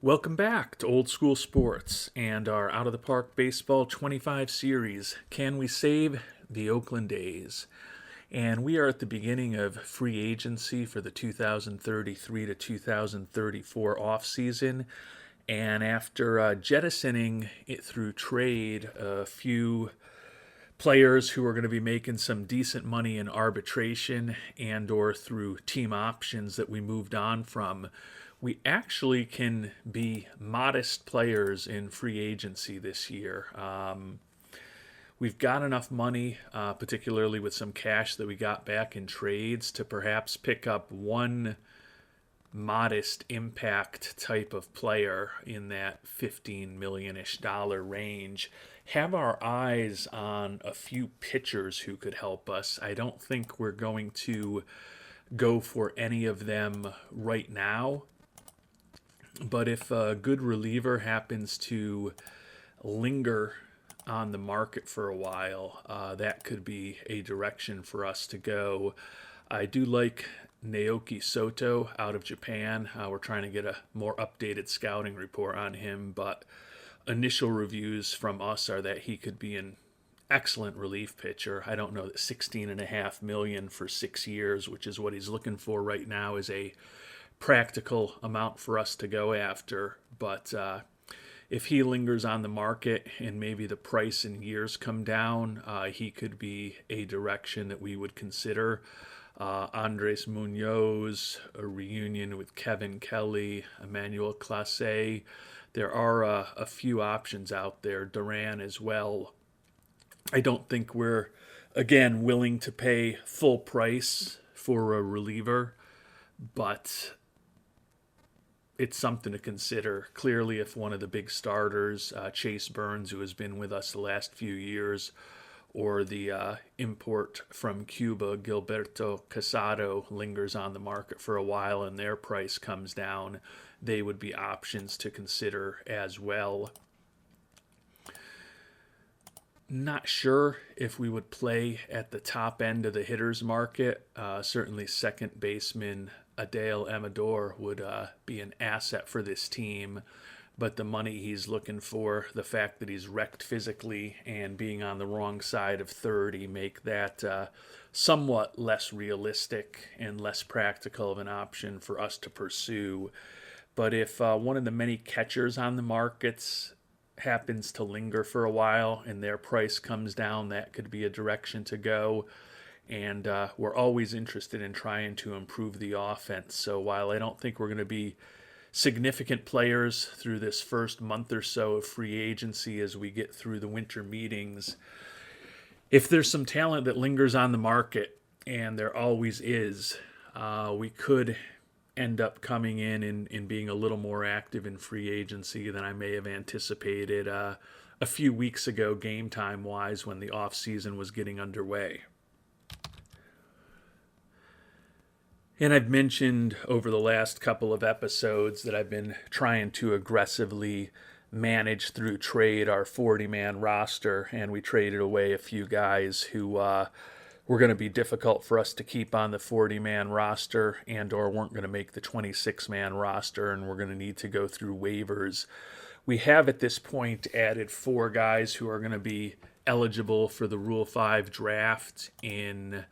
Welcome back to Old School Sports and our Out of the Park Baseball 25 series. Can we save the Oakland A's? And we are at the beginning of free agency for the 2033 to 2034 offseason. And after jettisoning it through trade a few players who are going to be making some decent money in arbitration and or through team options that we moved on from, we actually can be modest players in free agency this year. We've got enough money, particularly with some cash that we got back in trades, to perhaps pick up one modest impact type of player in that 15 million-ish dollar range. Have our eyes on a few pitchers who could help us. I don't think we're going to go for any of them right now, but if a good reliever happens to linger on the market for a while, that could be a direction for us to go. I do like Naoki Soto out of Japan. We're trying to get a more updated scouting report on him, but initial reviews from us are that he could be an excellent relief pitcher. I don't know that 16.5 million for 6 years, which is what he's looking for right now, is a practical amount for us to go after. But if he lingers on the market and maybe the price and years come down, he could be a direction that we would consider. Andres Munoz, a reunion with Kevin Kelly, Emmanuel Clase. There are a few options out there. Duran as well. I don't think we're, again, willing to pay full price for a reliever, but it's something to consider. Clearly, if one of the big starters, Chase Burns, who has been with us the last few years, or the import from Cuba, Gilberto Casado, lingers on the market for a while and their price comes down, they would be options to consider as well. Not sure if we would play at the top end of the hitters market. Certainly second baseman Adael Amador would be an asset for this team, but the money he's looking for, the fact that he's wrecked physically and being on the wrong side of 30, make that somewhat less realistic and less practical of an option for us to pursue. But if one of the many catchers on the markets happens to linger for a while and their price comes down, that could be a direction to go. And we're always interested in trying to improve the offense. So while I don't think we're going to be significant players through this first month or so of free agency as we get through the winter meetings, if there's some talent that lingers on the market, and there always is, we could end up coming in and being a little more active in free agency than I may have anticipated a few weeks ago, game time wise, when the off season was getting underway. And I've mentioned over the last couple of episodes that I've been trying to aggressively manage through trade our 40-man roster, and we traded away a few guys who were going to be difficult for us to keep on the 40-man roster and or weren't going to make the 26-man roster, and we're going to need to go through waivers. We have at this point added 4 guys who are going to be eligible for the Rule 5 draft in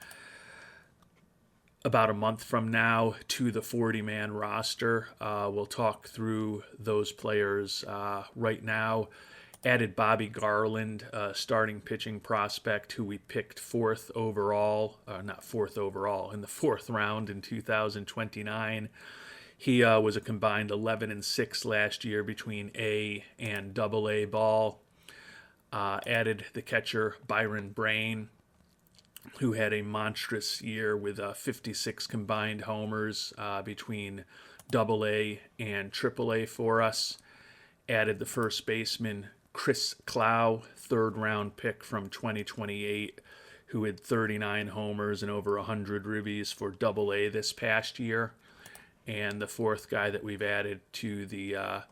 about a month from now to the 40-man roster. We'll talk through those players right now. Added Bobby Garland, starting pitching prospect who we picked in the 4th round in 2029. He was a combined 11-6 last year between A and AA ball. Added the catcher Byron Brain, who had a monstrous year with 56 combined homers between AA and AAA for us. Added the first baseman Chris Clow, 3rd-round pick from 2028, who had 39 homers and over 100 ribbies for AA this past year. And the 4th guy that we've added to the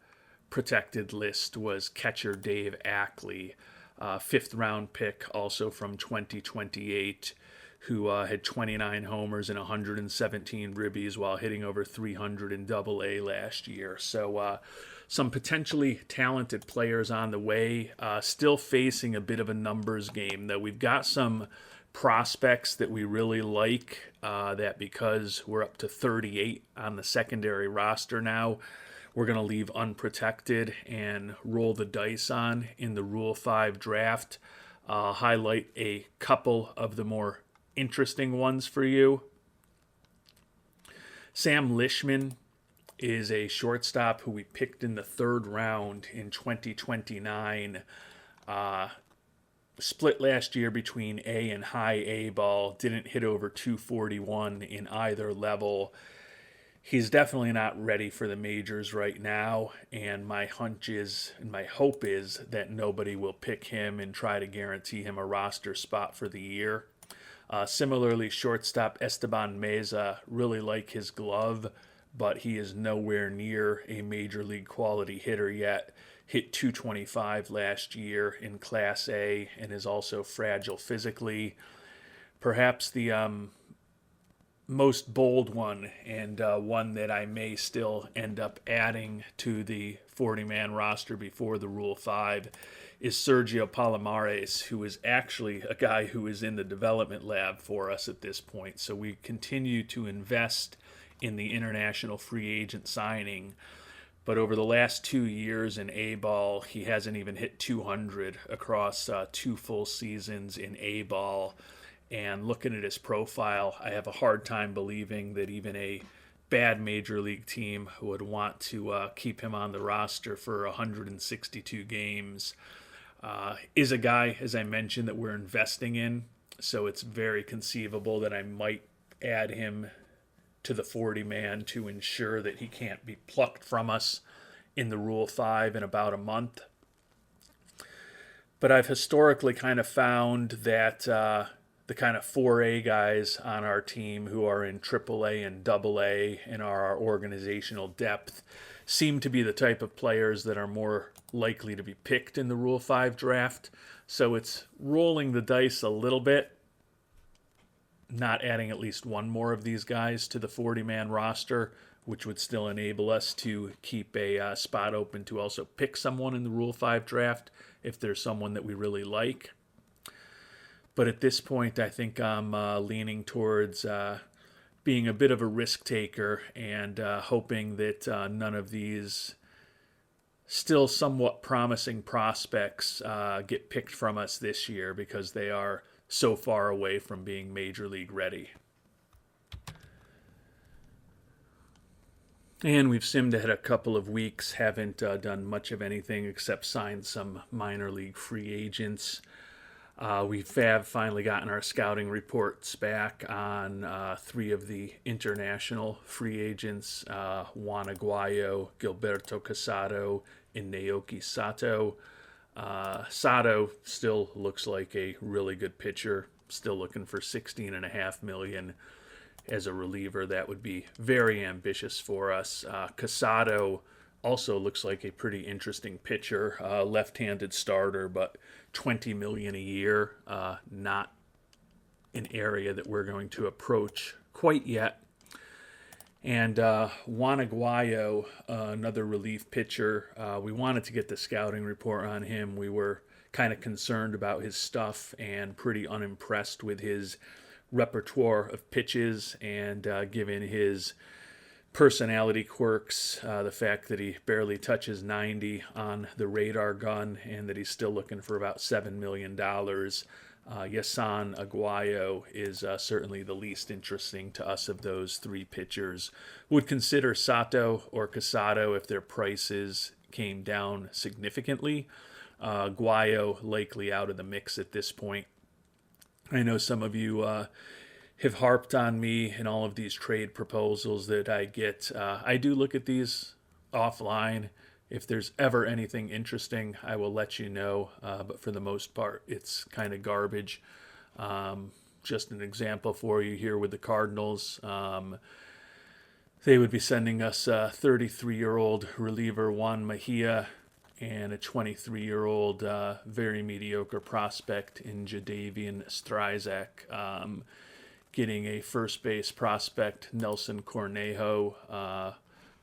protected list was catcher Dave Ackley, 5th-round pick also from 2028, who had 29 homers and 117 ribbies while hitting over 300 in Double-A last year. So some potentially talented players on the way, still facing a bit of a numbers game, though. We've got some prospects that we really like, that because we're up to 38 on the secondary roster now, we're going to leave unprotected and roll the dice on in the Rule 5 draft. Highlight a couple of the more interesting ones for you. Sam Lishman is a shortstop who we picked in the 3rd round in 2029. Split last year between A and high A ball. Didn't hit over 241 in either level. He's definitely not ready for the majors right now, and my hunch is, and my hope is, that nobody will pick him and try to guarantee him a roster spot for the year. Similarly, shortstop Esteban Meza, really like his glove, but he is nowhere near a major league quality hitter yet. Hit 225 last year in Class A and is also fragile physically. Perhaps the most bold one, and one that I may still end up adding to the 40-man roster before the Rule 5, is Sergio Palomares, who is actually a guy who is in the development lab for us at this point. So we continue to invest in the international free agent signing. But over the last 2 years in A-ball, he hasn't even hit 200 across 2 full seasons in A-ball. And looking at his profile, I have a hard time believing that even a bad major league team would want to keep him on the roster for 162 games. Is a guy, as I mentioned, that we're investing in. So it's very conceivable that I might add him to the 40-man to ensure that he can't be plucked from us in the Rule 5 in about a month. But I've historically kind of found that the kind of 4A guys on our team who are in AAA and AA and are our organizational depth seem to be the type of players that are more likely to be picked in the Rule 5 draft. So it's rolling the dice a little bit, not adding at least one more of these guys to the 40-man roster, which would still enable us to keep a spot open to also pick someone in the Rule 5 draft if there's someone that we really like. But at this point, I think I'm leaning towards being a bit of a risk taker and hoping that none of these still somewhat promising prospects get picked from us this year, because they are so far away from being major league ready. And we've simmed ahead a couple of weeks, haven't done much of anything except sign some minor league free agents. We have finally gotten our scouting reports back on 3 of the international free agents, Juan Aguayo, Gilberto Casado, and Naoki Sato. Sato still looks like a really good pitcher, still looking for $16.5 million as a reliever. That would be very ambitious for us. Casado also looks like a pretty interesting pitcher, left-handed starter, but $20 million a year, not an area that we're going to approach quite yet. And Juan Aguayo, another relief pitcher, we wanted to get the scouting report on him. We were kind of concerned about his stuff and pretty unimpressed with his repertoire of pitches, and given his personality quirks, the fact that he barely touches 90 on the radar gun, and that he's still looking for about $7 million. Yasan Aguayo is certainly the least interesting to us of those 3 pitchers. Would consider Sato or Casado if their prices came down significantly. Aguayo likely out of the mix at this point. I know some of you have harped on me in all of these trade proposals that I get. I do look at these offline. If there's ever anything interesting, I will let you know. But for the most part, it's kind of garbage. Just an example for you here with the Cardinals. They would be sending us a 33-year-old reliever Juan Mejia and a 23-year-old very mediocre prospect in Jadavian Strizak. getting a first base prospect, Nelson Cornejo,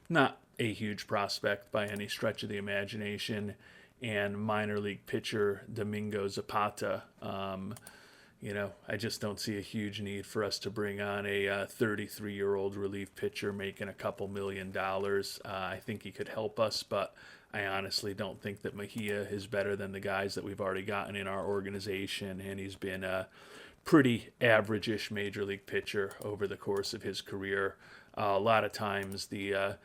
not a huge prospect by any stretch of the imagination, and minor league pitcher Domingo Zapata. I just don't see a huge need for us to bring on a 33-year-old relief pitcher making a couple $1,000,000. I think he could help us, but I honestly don't think that Mejia is better than the guys that we've already gotten in our organization, and he's been a pretty average-ish major league pitcher over the course of his career. A lot of times the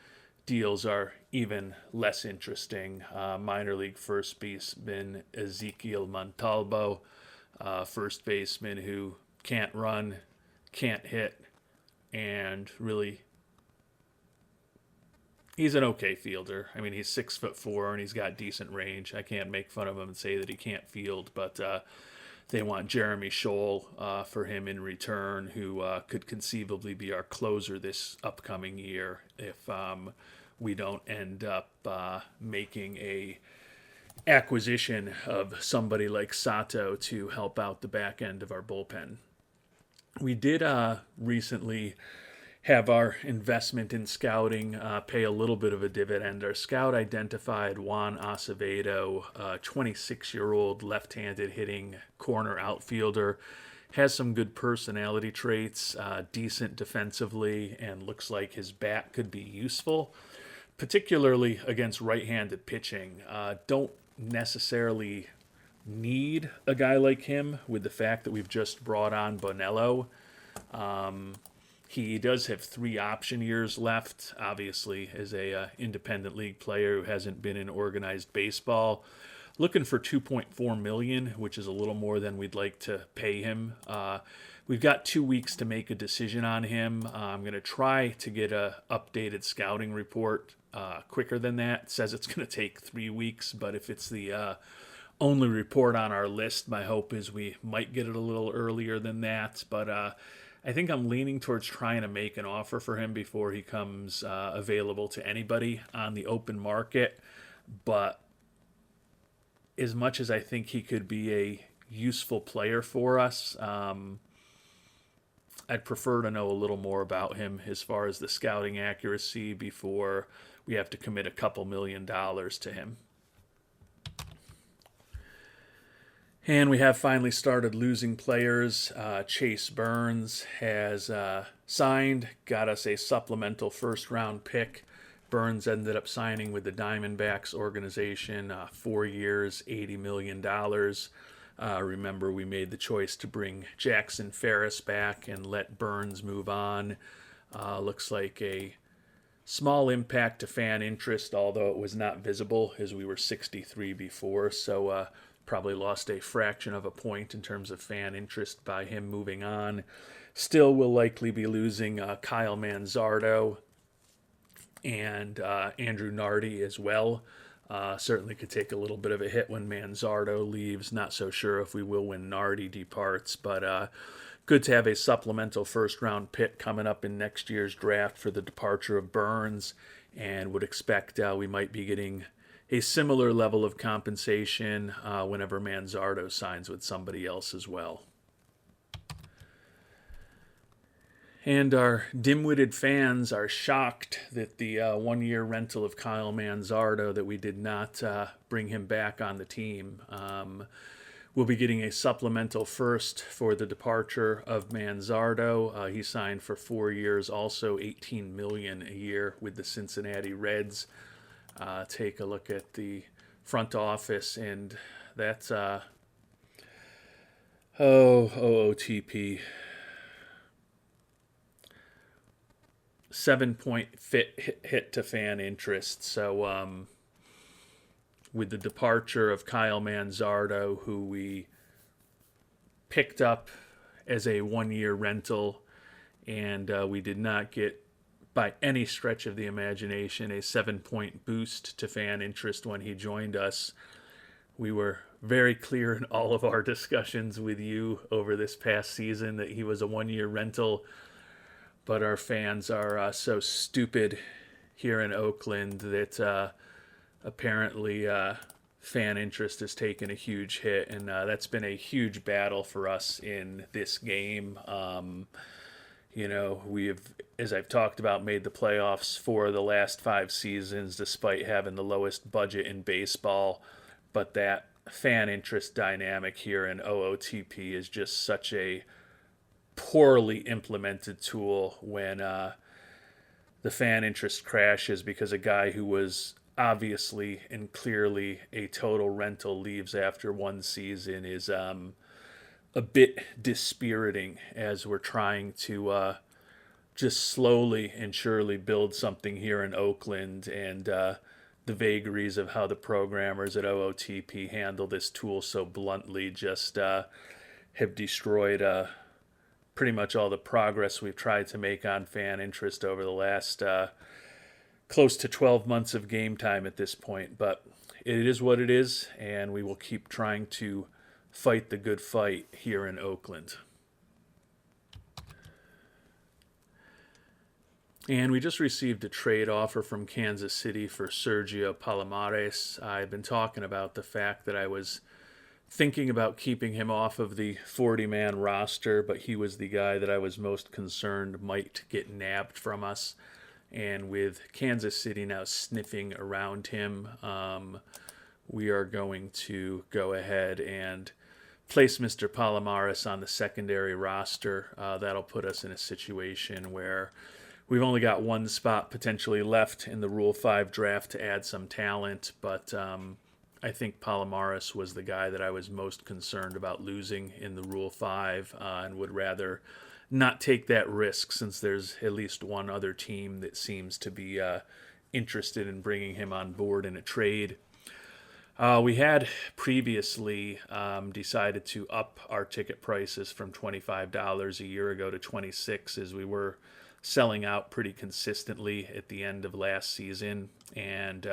deals are even less interesting. Minor league first baseman Ezekiel Montalvo, first baseman who can't run, can't hit, and really, he's an okay fielder. I mean, he's 6'4" and he's got decent range. I can't make fun of him and say that he can't field, but they want Jeremy Scholl for him in return, who could conceivably be our closer this upcoming year if we don't end up making a acquisition of somebody like Sato to help out the back end of our bullpen. We did recently have our investment in scouting pay a little bit of a dividend. Our scout identified Juan Acevedo, a 26-year-old left-handed hitting corner outfielder, has some good personality traits, decent defensively, and looks like his bat could be useful, particularly against right-handed pitching. Don't necessarily need a guy like him with the fact that we've just brought on Bonello. He does have 3 option years left, obviously, as a independent league player who hasn't been in organized baseball. Looking for $2.4 million, which is a little more than we'd like to pay him. We've got 2 weeks to make a decision on him. I'm going to try to get a updated scouting report quicker than that. It says it's going to take 3 weeks, but if it's the only report on our list, my hope is we might get it a little earlier than that. But I think I'm leaning towards trying to make an offer for him before he comes available to anybody on the open market. But as much as I think he could be a useful player for us, I'd prefer to know a little more about him as far as the scouting accuracy before we have to commit a couple $1,000,000 to him. And we have finally started losing players. Chase Burns has signed, got us a supplemental first-round pick. Burns ended up signing with the Diamondbacks organization, 4 years, $80 million. Remember, we made the choice to bring Jackson Ferris back and let Burns move on. Looks like a small impact to fan interest, although it was not visible as we were 63 before, so probably lost a fraction of a point in terms of fan interest by him moving on. Still will likely be losing Kyle Manzardo and Andrew Nardi as well. Certainly could take a little bit of a hit when Manzardo leaves. Not so sure if we will when Nardi departs, but good to have a supplemental first-round pick coming up in next year's draft for the departure of Burns, and would expect we might be getting a similar level of compensation whenever Manzardo signs with somebody else as well. And our dim-witted fans are shocked that the one-year rental of Kyle Manzardo, that we did not bring him back on the team. We'll be getting a supplemental first for the departure of Manzardo. He signed for 4 years, also $18 million a year with the Cincinnati Reds. Take a look at the front office, and that's OOTP. 7-point hit to fan interest. So with the departure of Kyle Manzardo, who we picked up as a one-year rental, and we did not get by any stretch of the imagination a 7-point boost to fan interest when he joined us. We were very clear in all of our discussions with you over this past season that he was a one-year rental, but our fans are so stupid here in Oakland that apparently fan interest has taken a huge hit, and that's been a huge battle for us in this game. We've, as I've talked about, made the playoffs for the last 5 seasons despite having the lowest budget in baseball. But that fan interest dynamic here in OOTP is just such a poorly implemented tool when the fan interest crashes because a guy who was obviously and clearly a total rental leaves after one season is a bit dispiriting as we're trying to just slowly and surely build something here in Oakland, and the vagaries of how the programmers at OOTP handle this tool so bluntly just have destroyed pretty much all the progress we've tried to make on fan interest over the last close to 12 months of game time at this point. But it is what it is, and we will keep trying to fight the good fight here in Oakland. And we just received a trade offer from Kansas City for Sergio Palomares. I've been talking about the fact that I was thinking about keeping him off of the 40-man roster, but he was the guy that I was most concerned might get nabbed from us. And with Kansas City now sniffing around him, we are going to go ahead and place Mr. Palomares on the secondary roster. That'll put us in a situation where we've only got one spot potentially left in the Rule 5 draft to add some talent, but I think Palomares was the guy that I was most concerned about losing in the Rule 5 and would rather not take that risk since there's at least one other team that seems to be interested in bringing him on board in a trade. We had previously decided to up our ticket prices from $25 a year ago to $26 as we were selling out pretty consistently at the end of last season, and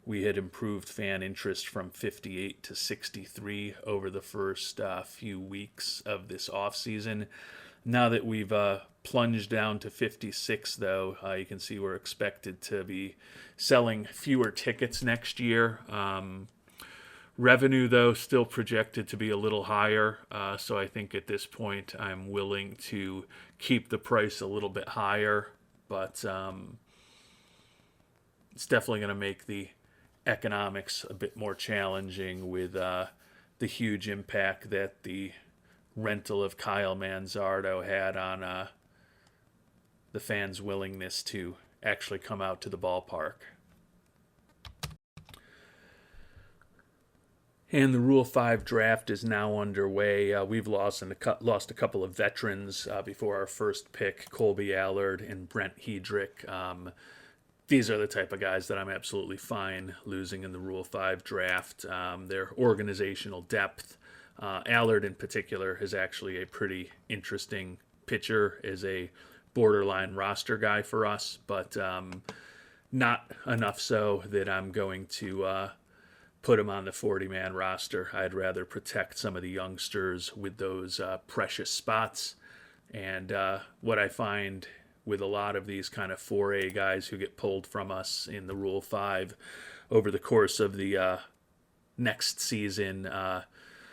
we had improved fan interest from 58 to 63 over the first few weeks of this offseason. Now that we've plunged down to 56, though, you can see we're expected to be selling fewer tickets next year. Revenue, though, still projected to be a little higher. So I think at this point I'm willing to keep the price a little bit higher. But it's definitely going to make the economics a bit more challenging with the huge impact that the rental of Kyle Manzardo had on the fans' willingness to actually come out to the ballpark. And the Rule 5 draft is now underway. We've lost a couple of veterans before our first pick, Colby Allard and Brent Hedrick. These are the type of guys that I'm absolutely fine losing in the Rule 5 draft. Their organizational depth, Allard in particular, is actually a pretty interesting pitcher as a borderline roster guy for us, but not enough so that I'm going to put him on the 40-man roster. I'd rather protect some of the youngsters with those precious spots. And what I find with a lot of these kind of 4A guys who get pulled from us in the Rule 5 over the course of the next season,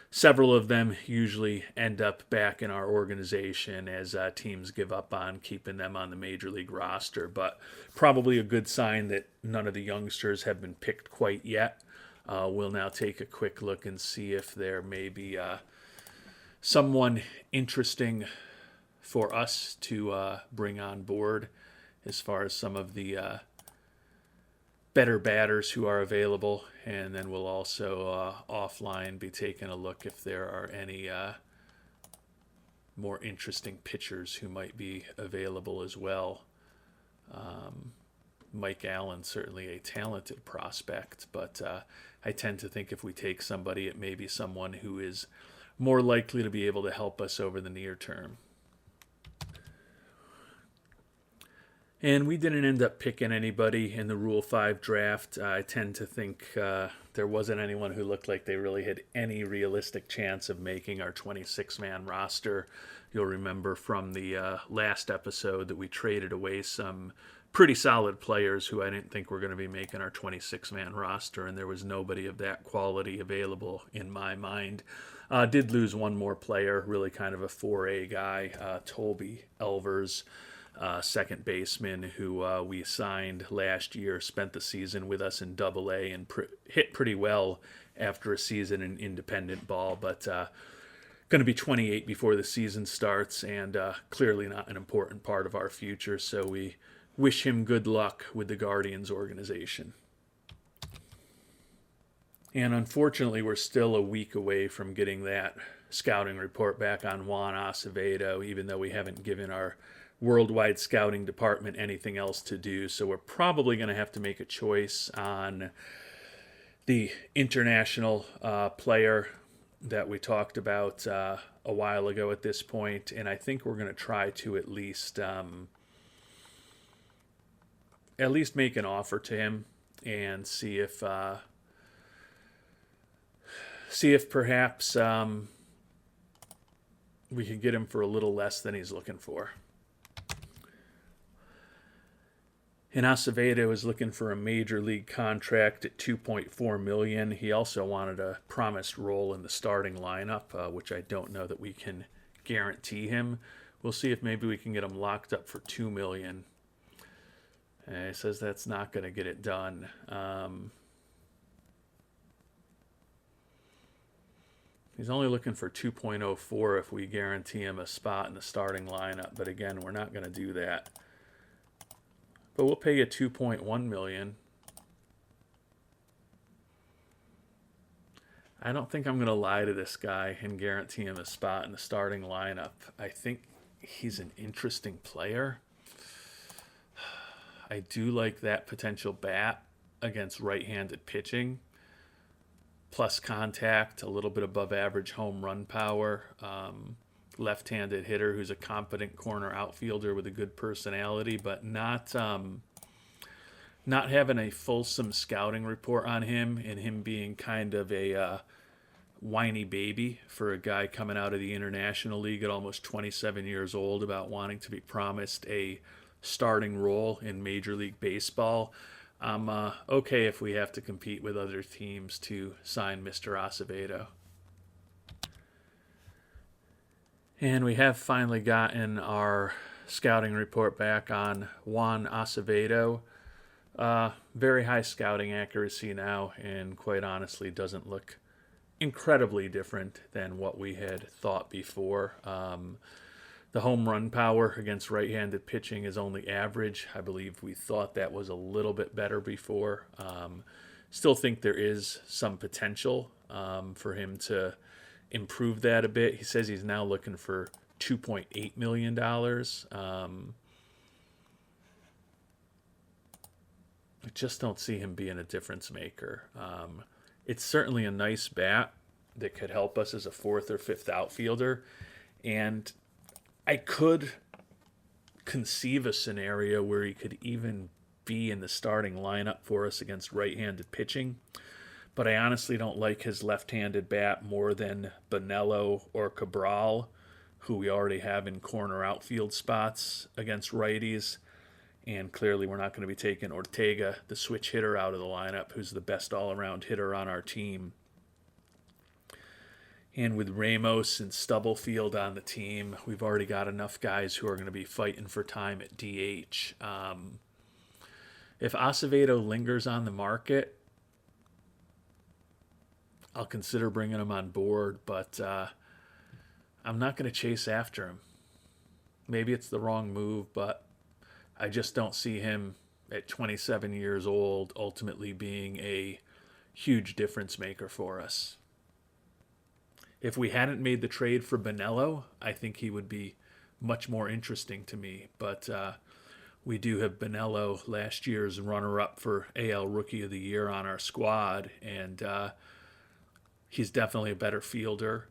several of them usually end up back in our organization as teams give up on keeping them on the major league roster. But probably a good sign that none of the youngsters have been picked quite yet. We'll now take a quick look and see if there may be someone interesting for us to bring on board as far as some of the better batters who are available. And then we'll also offline be taking a look if there are any more interesting pitchers who might be available as well. Mike Allen, certainly a talented prospect, but I tend to think if we take somebody, it may be someone who is more likely to be able to help us over the near term. And we didn't end up picking anybody in the Rule 5 draft. I tend to think there wasn't anyone who looked like they really had any realistic chance of making our 26-man roster. You'll remember from the last episode that we traded away some pretty solid players who I didn't think were going to be making our 26-man roster, and there was nobody of that quality available in my mind. Did lose one more player, really kind of a 4A guy, Toby Elvers, second baseman, who we signed last year, spent the season with us in Double-A and hit pretty well after a season in independent ball, but going to be 28 before the season starts, and clearly not an important part of our future, so we wish him good luck with the Guardians organization. And unfortunately, we're still a week away from getting that scouting report back on Juan Acevedo, even though we haven't given our worldwide scouting department anything else to do. So we're probably going to have to make a choice on the international player that we talked about a while ago at this point. And I think we're going to try to at least make an offer to him and see if perhaps we can get him for a little less than he's looking for. And Acevedo is looking for a major league contract at $2.4 million. He also wanted a promised role in the starting lineup, which I don't know that we can guarantee him. We'll see if maybe we can get him locked up for $2 million. He says that's not going to get it done. He's only looking for 2.04 if we guarantee him a spot in the starting lineup. But again, we're not going to do that. But we'll pay you $2.1 million. I don't think I'm going to lie to this guy and guarantee him a spot in the starting lineup. I think he's an interesting player. I do like that potential bat against right-handed pitching. Plus contact, a little bit above average home run power. Left-handed hitter who's a competent corner outfielder with a good personality, but not having a fulsome scouting report on him, and him being kind of a whiny baby for a guy coming out of the International League at almost 27 years old about wanting to be promised a starting role in Major League Baseball. I'm okay if we have to compete with other teams to sign Mr. Acevedo. And we have finally gotten our scouting report back on Juan Acevedo. Very high scouting accuracy now, and quite honestly doesn't look incredibly different than what we had thought before. The home run power against right-handed pitching is only average. I believe we thought that was a little bit better before. Still think there is some potential for him to improve that a bit. He says he's now looking for $2.8 million. I just don't see him being a difference maker. It's certainly a nice bat that could help us as a fourth or fifth outfielder. And I could conceive a scenario where he could even be in the starting lineup for us against right-handed pitching. But I honestly don't like his left-handed bat more than Bonello or Cabral, who we already have in corner outfield spots against righties. And clearly we're not going to be taking Ortega, the switch hitter, out of the lineup, who's the best all-around hitter on our team. And with Ramos and Stubblefield on the team, we've already got enough guys who are going to be fighting for time at DH. If Acevedo lingers on the market, I'll consider bringing him on board, but I'm not going to chase after him. Maybe it's the wrong move, but I just don't see him at 27 years old ultimately being a huge difference maker for us. If we hadn't made the trade for Bonello, I think he would be much more interesting to me. But we do have Bonello, last year's runner-up for AL Rookie of the Year, on our squad, and he's definitely a better fielder.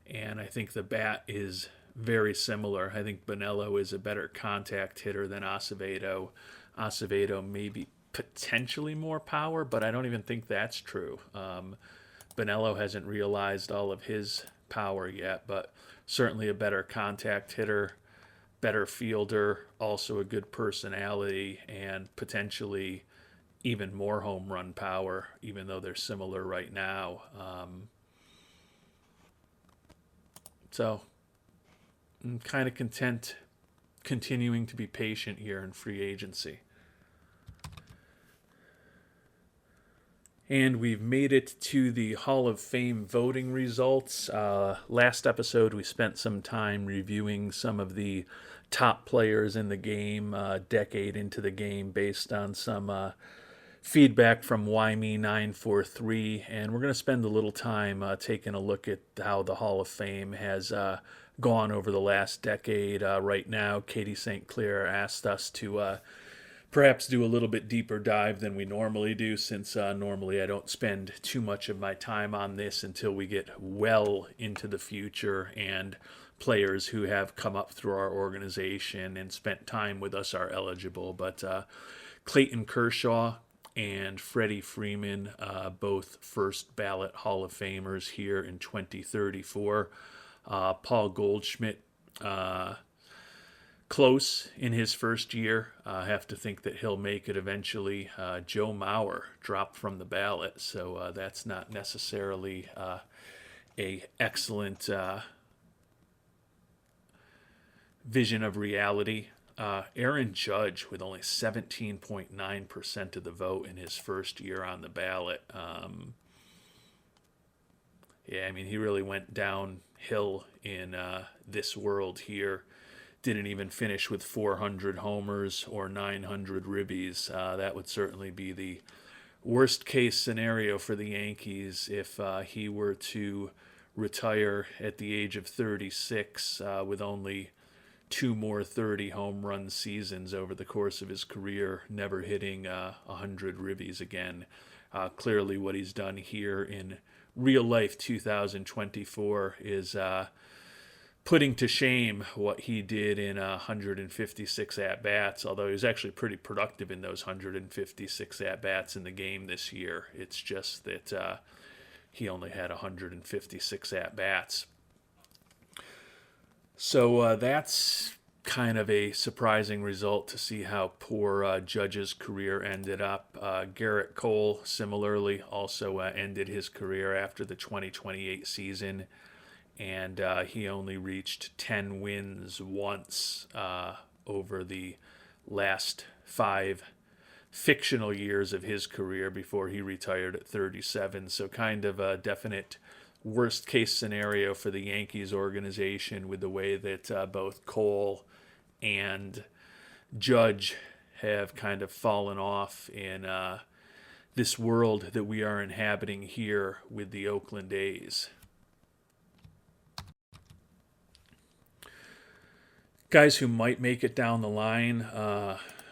And I think the bat is very similar. I think Bonello is a better contact hitter than Acevedo. Acevedo maybe potentially more power, but I don't even think that's true. Bonello hasn't realized all of his power yet, but certainly a better contact hitter, better fielder, also a good personality, and potentially even more home run power, even though they're similar right now. So I'm kind of content continuing to be patient here in free agency. And we've made it to the Hall of Fame voting results. Last episode, we spent some time reviewing some of the top players in the game, a decade into the game, based on some feedback from YME943. And we're going to spend a little time taking a look at how the Hall of Fame has gone over the last decade. Right now, Katie St. Clair asked us to perhaps do a little bit deeper dive than we normally do, since normally I don't spend too much of my time on this until we get well into the future and players who have come up through our organization and spent time with us are eligible. But Clayton Kershaw and Freddie Freeman, both first ballot Hall of Famers here in 2034. Paul Goldschmidt, close in his first year. I have to think that he'll make it eventually. Joe Mauer dropped from the ballot, so that's not necessarily a excellent vision of reality. Aaron Judge with only 17.9% of the vote in his first year on the ballot. Yeah, I mean, he really went downhill in this world here. Didn't even finish with 400 homers or 900 ribbies. That would certainly be the worst case scenario for the Yankees if he were to retire at the age of 36 with only 2 more 30 home run seasons over the course of his career, never hitting 100 ribbies again. Clearly what he's done here in real life 2024 is putting to shame what he did in 156 at-bats, although he was actually pretty productive in those 156 at-bats in the game this year. It's just that he only had 156 at-bats. So that's kind of a surprising result to see how poor Judge's career ended up. Garrett Cole, similarly, also ended his career after the 2028 season. And he only reached 10 wins once over the last 5 fictional years of his career before he retired at 37. So kind of a definite worst case scenario for the Yankees organization with the way that both Cole and Judge have kind of fallen off in this world that we are inhabiting here with the Oakland A's. Guys who might make it down the line,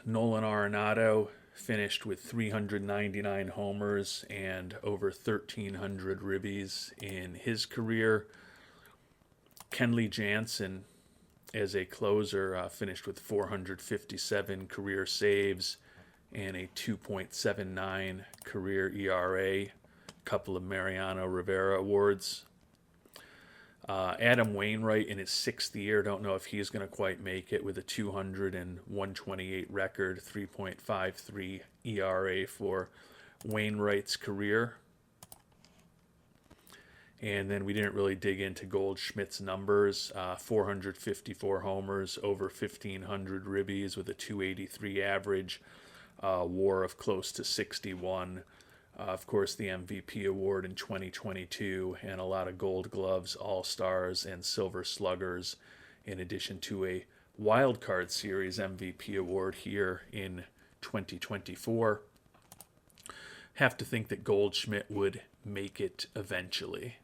Nolan Arenado finished with 399 homers and over 1,300 ribbies in his career. Kenley Jansen, as a closer, finished with 457 career saves and a 2.79 career ERA. A couple of Mariano Rivera awards. Adam Wainwright in his 6th year, don't know if he's going to quite make it, with a 200 and 128 record, 3.53 ERA for Wainwright's career. And then we didn't really dig into Goldschmidt's numbers. 454 homers, over 1,500 ribbies with a 283 average, WAR of close to 61. Of course, the MVP award in 2022 and a lot of Gold Gloves, All-Stars, and Silver Sluggers, in addition to a Wild Card Series MVP award here in 2024. Have to think that Goldschmidt would make it eventually.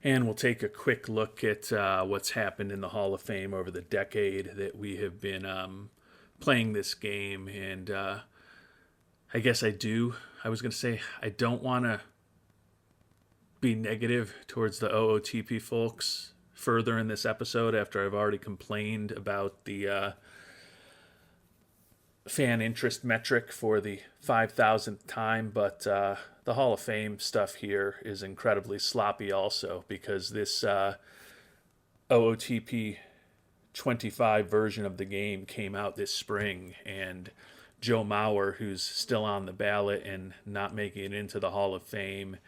And we'll take a quick look at what's happened in the Hall of Fame over the decade that we have been playing this game. And I guess I was going to say, I don't want to be negative towards the OOTP folks further in this episode after I've already complained about the fan interest metric for the 5,000th time, but the Hall of Fame stuff here is incredibly sloppy also, because this OOTP 25 version of the game came out this spring, and Joe Mauer, who's still on the ballot and not making it into the Hall of Fame,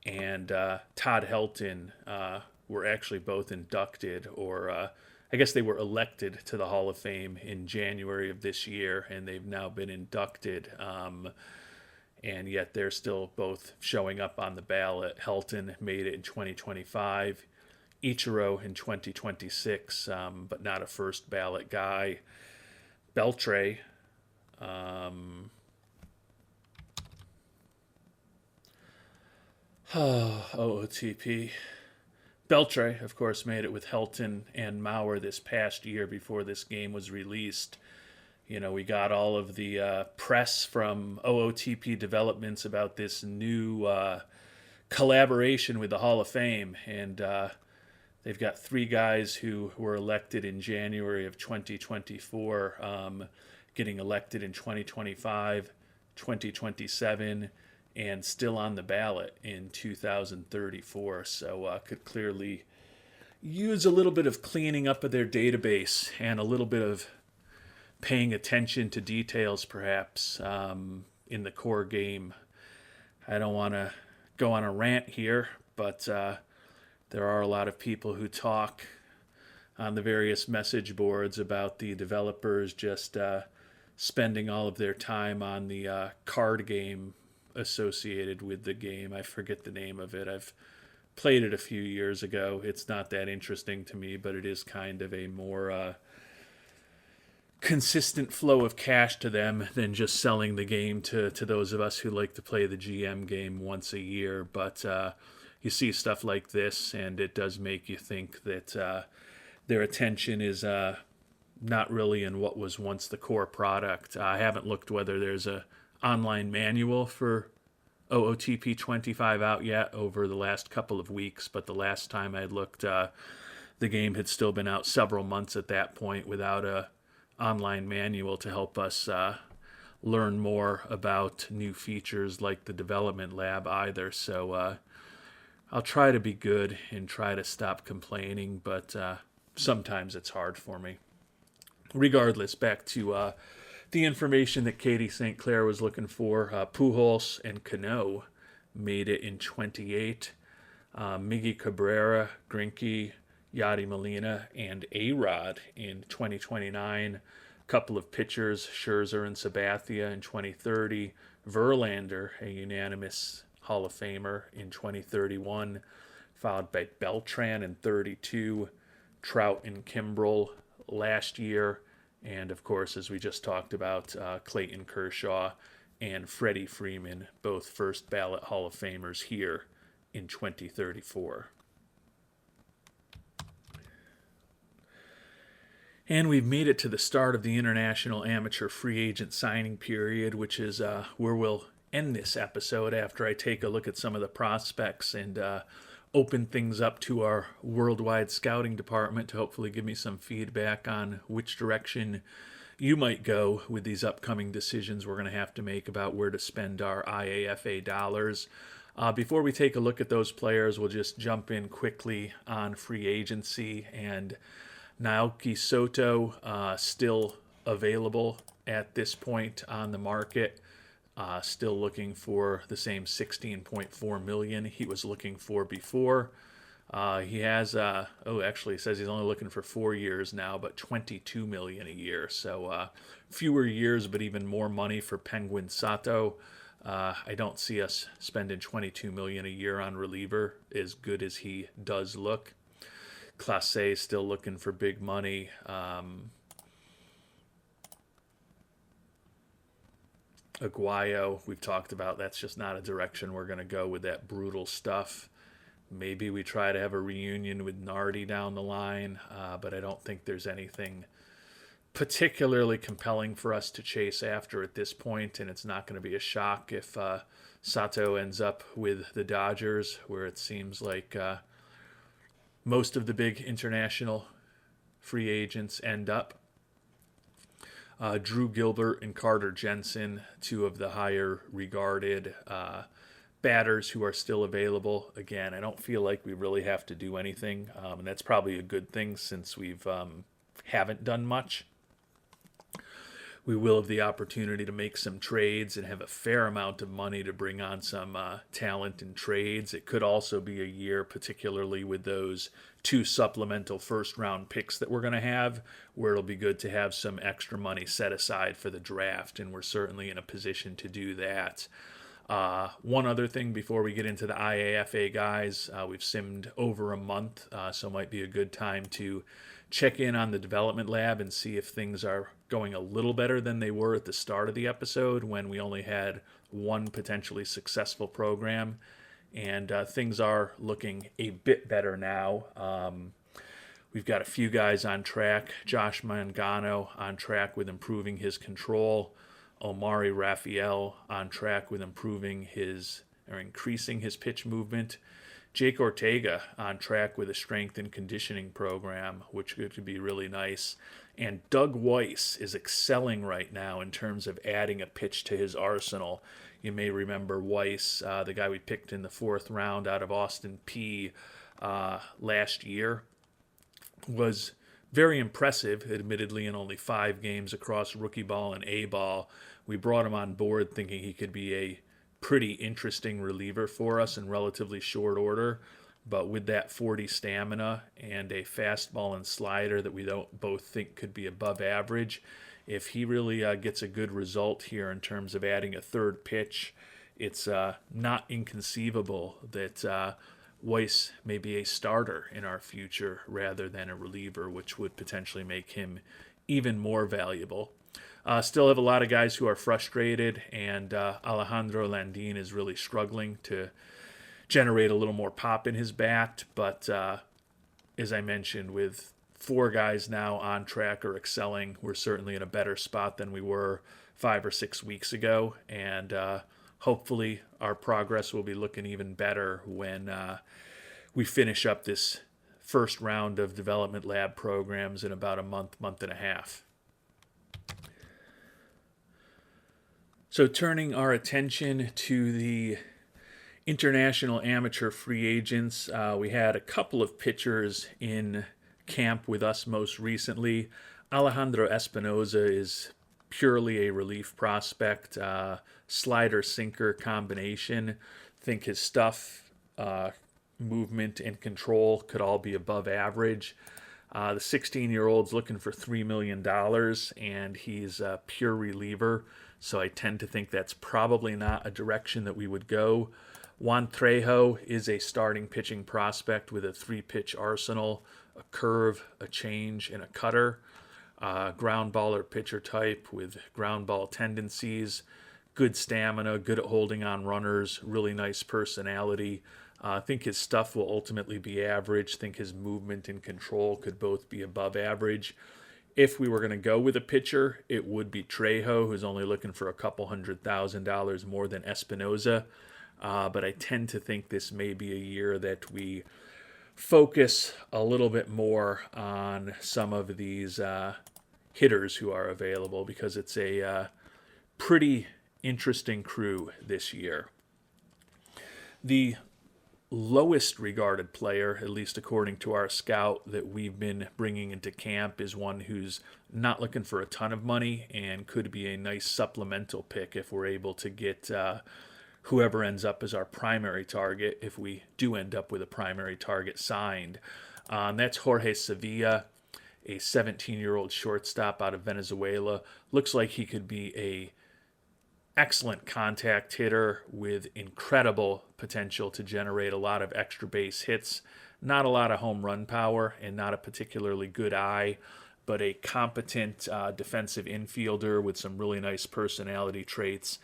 and Todd Helton were actually both inducted, or I guess they were elected to the Hall of Fame in January of this year, and they've now been inducted. And yet they're still both showing up on the ballot. Helton made it in 2025, Ichiro in 2026, but not a first ballot guy. Beltre, OOTP. Beltre, of course, made it with Helton and Mauer this past year before this game was released. You know, we got all of the press from OOTP developments about this new collaboration with the Hall of Fame, and they've got three guys who were elected in January of 2024, getting elected in 2025, 2027, and still on the ballot in 2034. So could clearly use a little bit of cleaning up of their database and a little bit of paying attention to details, perhaps, in the core game. I don't want to go on a rant here, but there are a lot of people who talk on the various message boards about the developers just spending all of their time on the card game associated with the game. I forget the name of it. I've played it a few years ago. It's not that interesting to me, but it is kind of a more consistent flow of cash to them than just selling the game to those of us who like to play the GM game once a year. But you see stuff like this, and it does make you think that their attention is not really in what was once the core product. I haven't looked whether there's a online manual for OOTP 25 out yet over the last couple of weeks, but the last time I looked, the game had still been out several months at that point without a online manual to help us learn more about new features like the development lab either. So I'll try to be good and try to stop complaining, but sometimes it's hard for me. Regardless, back to the information that Katie St. Clair was looking for. Pujols and Cano made it in 28. Miggy Cabrera, Greinke, Yadi Molina, and A-Rod in 2029. A couple of pitchers, Scherzer and Sabathia in 2030. Verlander, a unanimous Hall of Famer, in 2031, followed by Beltran in 32, Trout and Kimbrel last year, and of course, as we just talked about, Clayton Kershaw and Freddie Freeman, both first ballot Hall of Famers here in 2034. And we've made it to the start of the International Amateur Free Agent Signing Period, which is where we'll end this episode after I take a look at some of the prospects and open things up to our worldwide scouting department to hopefully give me some feedback on which direction you might go with these upcoming decisions we're going to have to make about where to spend our IAFA dollars. Before we take a look at those players, we'll just jump in quickly on free agency. And Naoki Soto, still available at this point on the market. Still looking for the same $16.4 million he was looking for before. He has, actually it says he's only looking for 4 years now, but $22 million a year. So fewer years, but even more money for Penguin Sato. I don't see us spending $22 million a year on reliever, as good as he does look. Clase still looking for big money. Aguayo, we've talked about, that's just not a direction we're going to go with that brutal stuff. Maybe we try to have a reunion with Nardi down the line, but I don't think there's anything particularly compelling for us to chase after at this point, and it's not going to be a shock if Sato ends up with the Dodgers, where it seems like most of the big international free agents end up. Drew Gilbert and Carter Jensen, two of the higher regarded batters who are still available. Again, I don't feel like we really have to do anything, and that's probably a good thing since we've haven't done much. We will have the opportunity to make some trades and have a fair amount of money to bring on some talent in trades. It could also be a year, particularly with those 2 supplemental first-round picks that we're going to have, where it'll be good to have some extra money set aside for the draft, and we're certainly in a position to do that. One other thing before we get into the IAFA guys, we've simmed over a month, so it might be a good time to check in on the development lab and see if things are going a little better than they were at the start of the episode when we only had one potentially successful program. And things are looking a bit better now. We've got a few guys on track. Josh Mangano on track with improving his control. Omari Raphael on track with increasing his pitch movement. Jake Ortega on track with a strength and conditioning program, which could be really nice. And Doug Weiss is excelling right now in terms of adding a pitch to his arsenal. You may remember Weiss, the guy we picked in the 4th round out of Austin P last year, was very impressive, admittedly in only 5 games across rookie ball and A ball. We brought him on board thinking he could be a pretty interesting reliever for us in relatively short order, but with that 40 stamina and a fastball and slider that we don't both think could be above average, if he really gets a good result here in terms of adding a 3rd pitch, it's not inconceivable that Weiss may be a starter in our future rather than a reliever, which would potentially make him even more valuable. Still have a lot of guys who are frustrated, and Alejandro Landin is really struggling to generate a little more pop in his bat. But as I mentioned, with 4 guys now on track or excelling, we're certainly in a better spot than we were 5 or 6 weeks ago. And hopefully our progress will be looking even better when we finish up this first round of development lab programs in about a month and a half. So turning our attention to the international amateur free agents, we had a couple of pitchers in camp with us most recently. Alejandro Espinoza is purely a relief prospect, slider-sinker combination. Think his stuff, movement, and control could all be above average. The 16-year-old's looking for $3 million, and he's a pure reliever. So I tend to think that's probably not a direction that we would go. Juan Trejo is a starting pitching prospect with a 3-pitch arsenal, a curve, a change, and a cutter. Ground baller pitcher type with ground ball tendencies, good stamina, good at holding on runners, really nice personality. I think his stuff will ultimately be average. I think his movement and control could both be above average. If we were going to go with a pitcher, it would be Trejo, who's only looking for a couple $100,000 more than Espinoza. But I tend to think this may be a year that we focus a little bit more on some of these hitters who are available, because it's a pretty interesting crew this year. The lowest regarded player, at least according to our scout that we've been bringing into camp, is one who's not looking for a ton of money and could be a nice supplemental pick if we're able to get whoever ends up as our primary target, if we do end up with a primary target signed. That's Jorge Sevilla, a 17-year-old shortstop out of Venezuela. Looks like he could be a excellent contact hitter with incredible potential to generate a lot of extra base hits. Not a lot of home run power and not a particularly good eye, but a competent defensive infielder with some really nice personality traits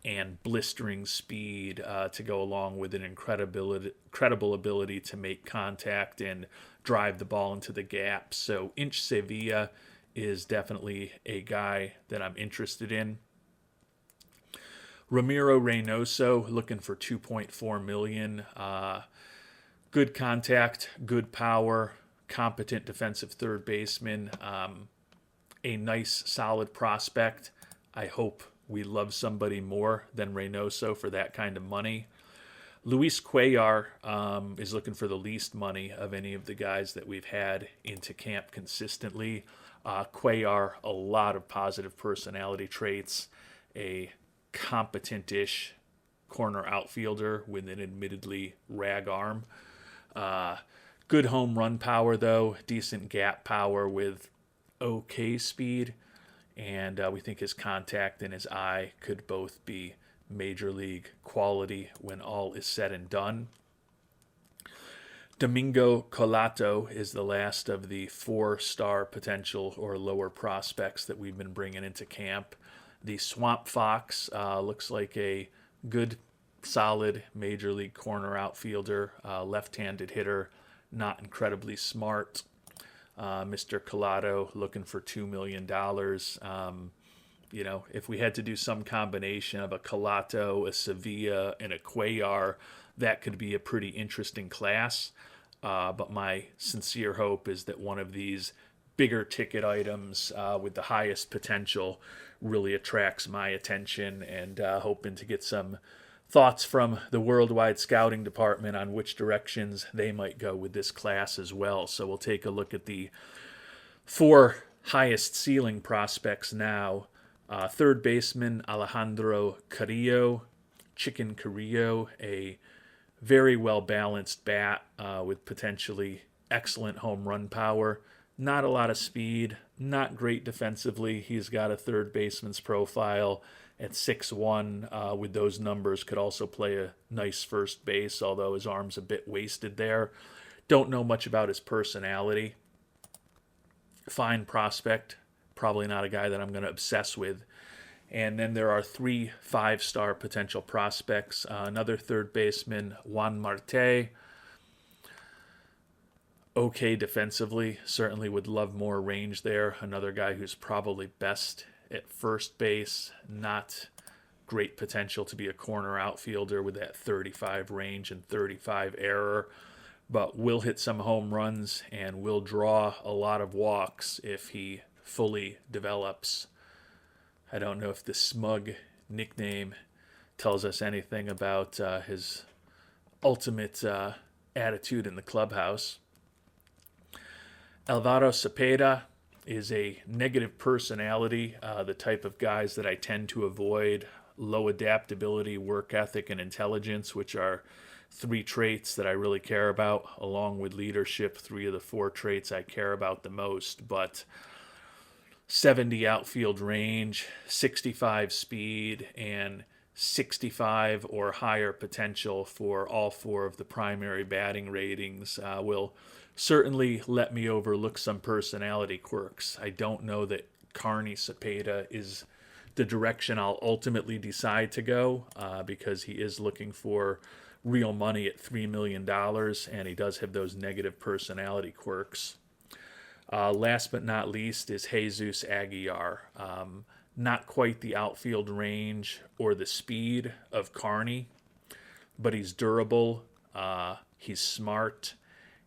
and blistering speed to go along with an incredible ability to make contact and drive the ball into the gap. So Inch Sevilla is definitely a guy that I'm interested in. Ramiro Reynoso, looking for $2.4 million. Good contact, good power, competent defensive third baseman. A nice, solid prospect. I hope we love somebody more than Reynoso for that kind of money. Luis Cuellar is looking for the least money of any of the guys that we've had into camp consistently. Cuellar, a lot of positive personality traits, a competent-ish corner outfielder with an admittedly rag arm. Good home run power, though, decent gap power with okay speed, and we think his contact and his eye could both be major league quality when all is said and done. Domingo Colato is the last of the 4-star potential or lower prospects that we've been bringing into camp. The Swamp Fox looks like a good, solid major league corner outfielder, left-handed hitter, not incredibly smart. Mr. Colato looking for $2 million. If we had to do some combination of a Colato, a Sevilla, and a Cuellar, that could be a pretty interesting class. But my sincere hope is that one of these bigger ticket items with the highest potential really attracts my attention, and hoping to get some thoughts from the worldwide scouting department on which directions they might go with this class as well. So we'll take a look at the 4 highest ceiling prospects now. Third baseman Alejandro Carrillo, Chicken Carrillo, a very well-balanced bat with potentially excellent home run power. Not a lot of speed, not great defensively. He's got a third baseman's profile at 6'1", with those numbers, could also play a nice first base, although his arm's a bit wasted there. Don't know much about his personality. Fine prospect, probably not a guy that I'm going to obsess with. And then there are 3 5-star potential prospects. Another third baseman, Juan Marte. Okay defensively, certainly would love more range there. Another guy who's probably best at first base, not great potential to be a corner outfielder with that 35 range and 35 error, but will hit some home runs and will draw a lot of walks if he fully develops. I don't know if the smug nickname tells us anything about his ultimate attitude in the clubhouse. Alvaro Cepeda is a negative personality, the type of guys that I tend to avoid. Low adaptability, work ethic, and intelligence, which are 3 traits that I really care about, along with leadership, 3 of the 4 traits I care about the most. But 70 outfield range, 65 speed, and 65 or higher potential for all 4 of the primary batting ratings will certainly let me overlook some personality quirks. I don't know that Carney Cepeda is the direction I'll ultimately decide to go, because he is looking for real money at $3 million, and he does have those negative personality quirks. Last but not least is Jesus Aguilar. Not quite the outfield range or the speed of Carney, but he's durable, he's smart,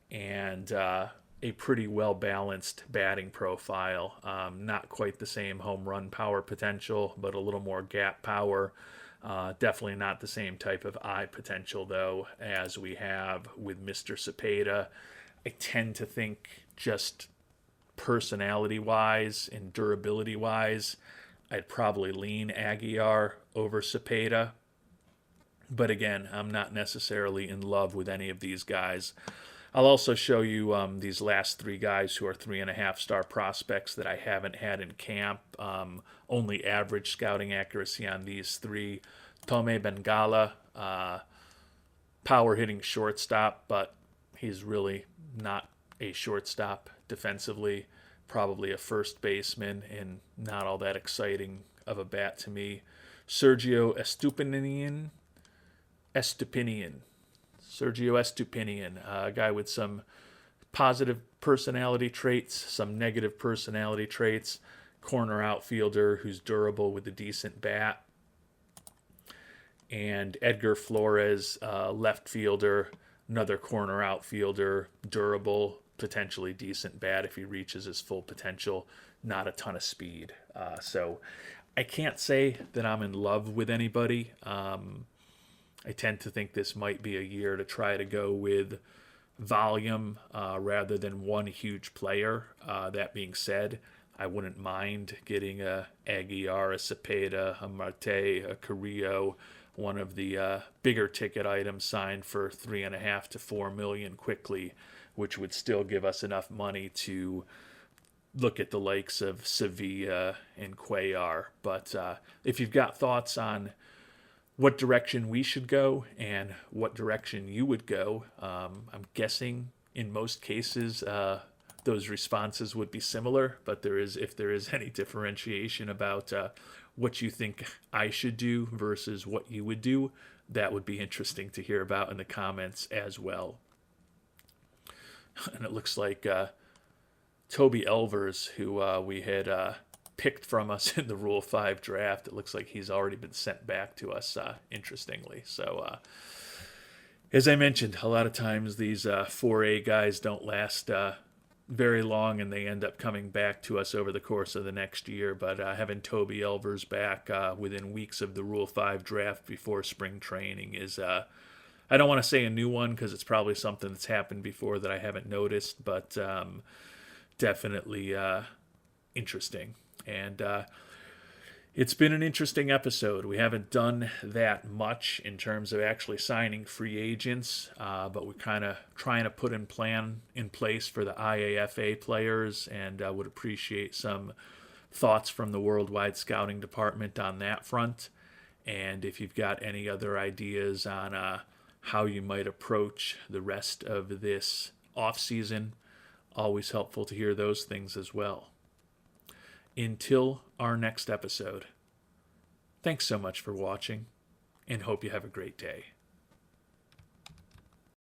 and a pretty well-balanced batting profile. Not quite the same home run power potential, but a little more gap power. Definitely not the same type of eye potential, though, as we have with Mr. Cepeda. I tend to think just personality-wise and durability-wise, I'd probably lean Aguilar over Cepeda. But again, I'm not necessarily in love with any of these guys. I'll also show you these last 3 guys who are 3.5-star prospects that I haven't had in camp. Only average scouting accuracy on these 3. Tome Bengala, power-hitting shortstop, but he's really not a shortstop defensively. Probably a first baseman and not all that exciting of a bat to me. Sergio Estupinian. Sergio Estupinian, a guy with some positive personality traits, some negative personality traits, corner outfielder who's durable with a decent bat. And Edgar Flores, left fielder, another corner outfielder, durable, potentially decent bat if he reaches his full potential, not a ton of speed. So I can't say that I'm in love with anybody. I tend to think this might be a year to try to go with volume rather than one huge player. That being said, I wouldn't mind getting a Aguiar, a Cepeda, a Marte, a Carrillo, one of the bigger ticket items signed for 3.5 to 4 million quickly, which would still give us enough money to look at the likes of Sevilla and Cuellar. But if you've got thoughts on what direction we should go and what direction you would go, I'm guessing in most cases those responses would be similar. But if there is any differentiation about what you think I should do versus what you would do, that would be interesting to hear about in the comments as well. And it looks like Toby Elvers, who we had picked from us in the Rule 5 draft, it looks like he's already been sent back to us, interestingly. So, as I mentioned, a lot of times these 4A guys don't last very long, and they end up coming back to us over the course of the next year. But having Toby Elvers back within weeks of the Rule 5 draft before spring training is, I don't want to say a new one because it's probably something that's happened before that I haven't noticed, but definitely interesting. And it's been an interesting episode. We haven't done that much in terms of actually signing free agents, but we're kind of trying to put in plan in place for the IAFA players, and would appreciate some thoughts from the Worldwide Scouting Department on that front. And if you've got any other ideas on how you might approach the rest of this off-season, always helpful to hear those things as well. Until our next episode, thanks so much for watching, and hope you have a great day.